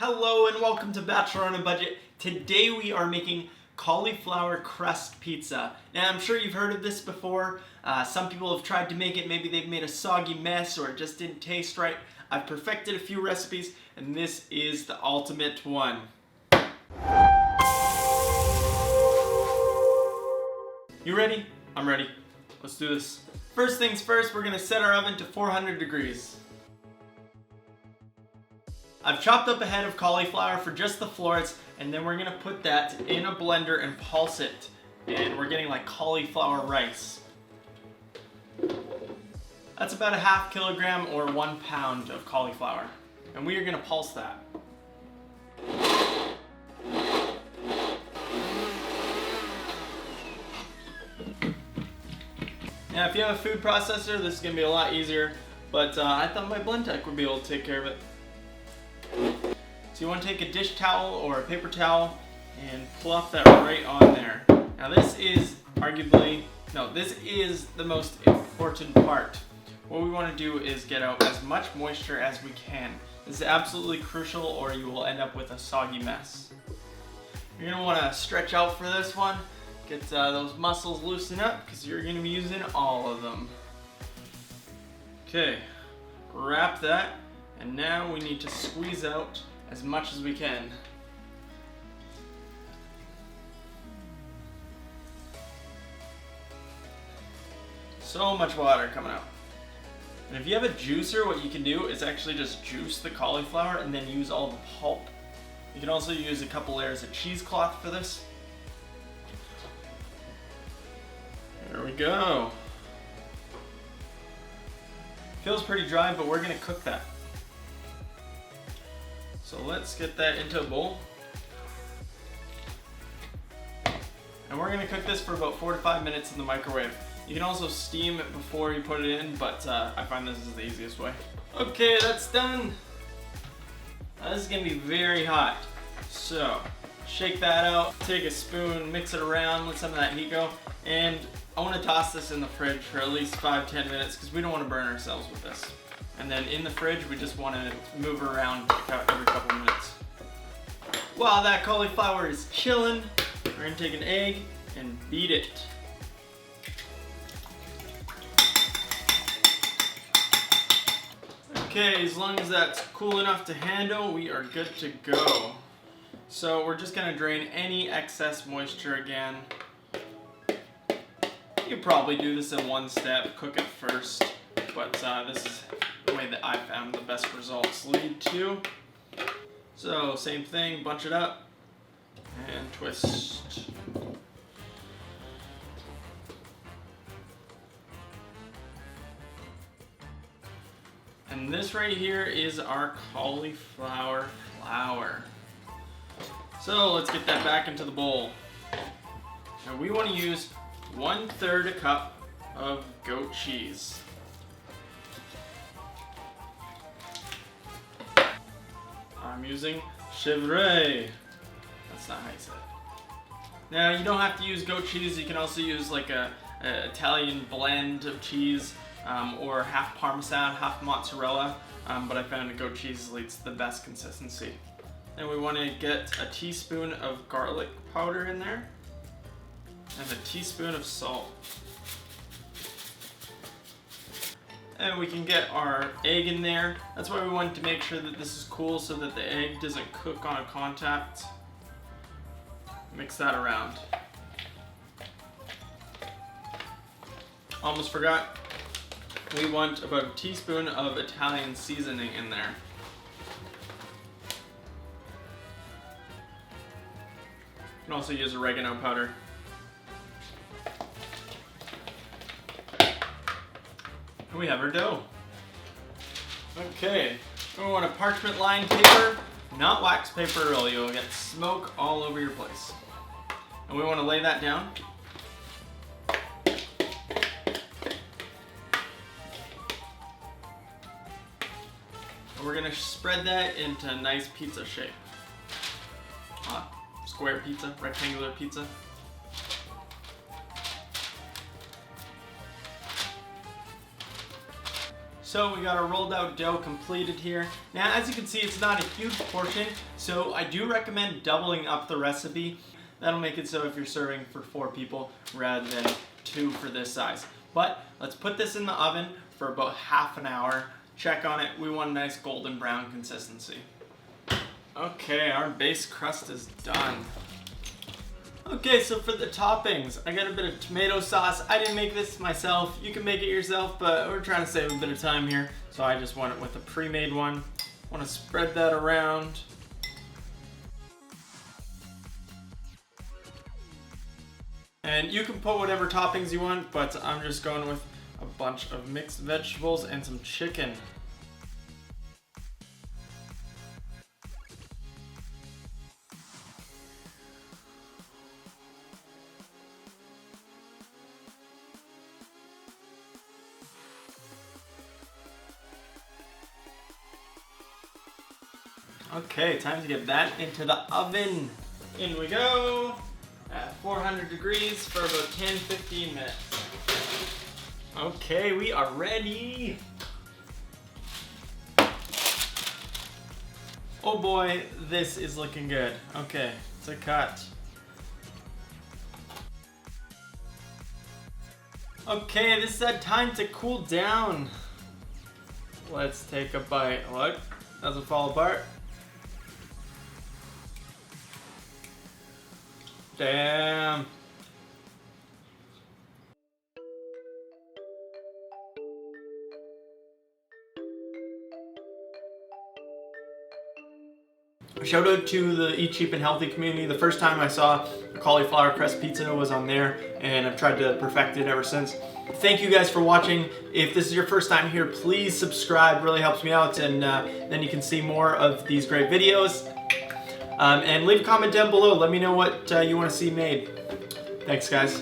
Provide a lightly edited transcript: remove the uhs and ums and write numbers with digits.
Hello and welcome to Bachelor on a Budget. Today we are making cauliflower crust pizza. Now I'm sure you've heard of this before. Some people have tried to make it, maybe they've made a soggy mess or it just didn't taste right. I've perfected a few recipes and this is the ultimate one. You ready? I'm ready. Let's do this. First things first, we're gonna set our oven to 400 degrees. I've chopped up a head of cauliflower for just the florets, and then we're gonna put that in a blender and pulse it. And we're getting like cauliflower rice. That's about a half kilogram or 1 pound of cauliflower. And we are gonna pulse that. Now if you have a food processor, this is gonna be a lot easier, but I thought my blend tech would be able to take care of it. So you want to take a dish towel or a paper towel and fluff that right on there. Now this is this is the most important part. What we want to do is get out as much moisture as we can. This is absolutely crucial or you will end up with a soggy mess. You're going to want to stretch out for this one. Get those muscles loosened up because you're going to be using all of them. Okay, wrap that. And now we need to squeeze out as much as we can. So much water coming out. And if you have a juicer, what you can do is actually just juice the cauliflower and then use all the pulp. You can also use a couple layers of cheesecloth for this. There we go. Feels pretty dry, but we're gonna cook that. So let's get that into a bowl. And we're gonna cook this for about 4 to 5 minutes in the microwave. You can also steam it before you put it in, but I find this is the easiest way. Okay, that's done. This is gonna be very hot. So, shake that out, take a spoon, mix it around, let some of that heat go, and I wanna toss this in the fridge for at least 5-10 minutes because we don't wanna burn ourselves with this. And then in the fridge, we just want to move around every couple minutes. While that cauliflower is chilling, we're going to take an egg and beat it. Okay, as long as that's cool enough to handle, we are good to go. So we're just going to drain any excess moisture again. You could probably do this in one step, cook it first, but this is the way that I found the best results lead to. So same thing, bunch it up and twist. And this right here is our cauliflower flour. So let's get that back into the bowl. Now we want to use 1/3 a cup of goat cheese. I'm using chèvre. That's not how you say it. Now you don't have to use goat cheese. You can also use like a Italian blend of cheese, or half Parmesan, half mozzarella. But I found a goat cheese leads to the best consistency. Then we want to get a teaspoon of garlic powder in there, and a teaspoon of salt. And we can get our egg in there. That's why we want to make sure that this is cool so that the egg doesn't cook on contact. Mix that around. Almost forgot. We want about a teaspoon of Italian seasoning in there. You can also use oregano powder. We have our dough. Okay, we want a parchment lined paper, not wax paper, or you'll get smoke all over your place. And we want to lay that down. And we're going to spread that into a nice pizza shape. Square pizza, rectangular pizza. So we got our rolled out dough completed here. Now as you can see, it's not a huge portion, so I do recommend doubling up the recipe. That'll make it so if you're serving for 4 people rather than 2 for this size. But let's put this in the oven for about half an hour. Check on it. We want a nice golden brown consistency. Okay, our base crust is done. Okay, so for the toppings, I got a bit of tomato sauce. I didn't make this myself. You can make it yourself, but we're trying to save a bit of time here. So I just went with a pre-made one. Want to spread that around. And you can put whatever toppings you want, but I'm just going with a bunch of mixed vegetables and some chicken. Okay, time to get that into the oven. In we go at 400 degrees for about 10-15 minutes. Okay, we are ready. Oh boy, this is looking good. Okay, it's a cut. Okay, this is that time to cool down. Let's take a bite. Look, doesn't fall apart. Damn. Shout out to the Eat Cheap and Healthy community. The first time I saw Cauliflower Crust Pizza was on there, and I've tried to perfect it ever since. Thank you guys for watching. If this is your first time here, please subscribe. Really helps me out, and then you can see more of these great videos. And leave a comment down below. Let me know what you want to see made. Thanks, guys.